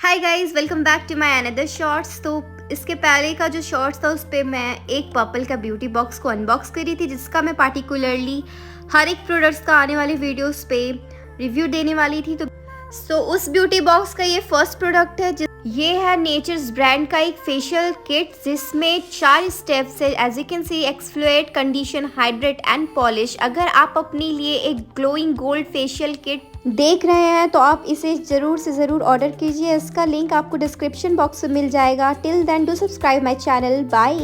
Hi guys, welcome back to my another shorts. तो इसके पहले का जो शॉर्ट्स था उस पे मैं एक पर्पल का ब्यूटी बॉक्स को अनबॉक्स करी थी, जिसका मैं पार्टिकुलरली हर एक प्रोडक्ट्स का आने वाले वीडियोस पे रिव्यू देने वाली थी। तो उस ब्यूटी बॉक्स का ये फर्स्ट प्रोडक्ट है। ये है नेचर्स ब्रांड का एक फेशियल किट, जिसमें 4 स्टेप्स है। As you can see, exfoliate, condition, hydrate and polish. अगर आप अपने लिए एक ग्लोइंग गोल्ड फेशियल किट देख रहे हैं तो आप इसे ज़रूर से ज़रूर ऑर्डर कीजिए। इसका लिंक आपको डिस्क्रिप्शन बॉक्स में मिल जाएगा। Till then do subscribe my channel. Bye.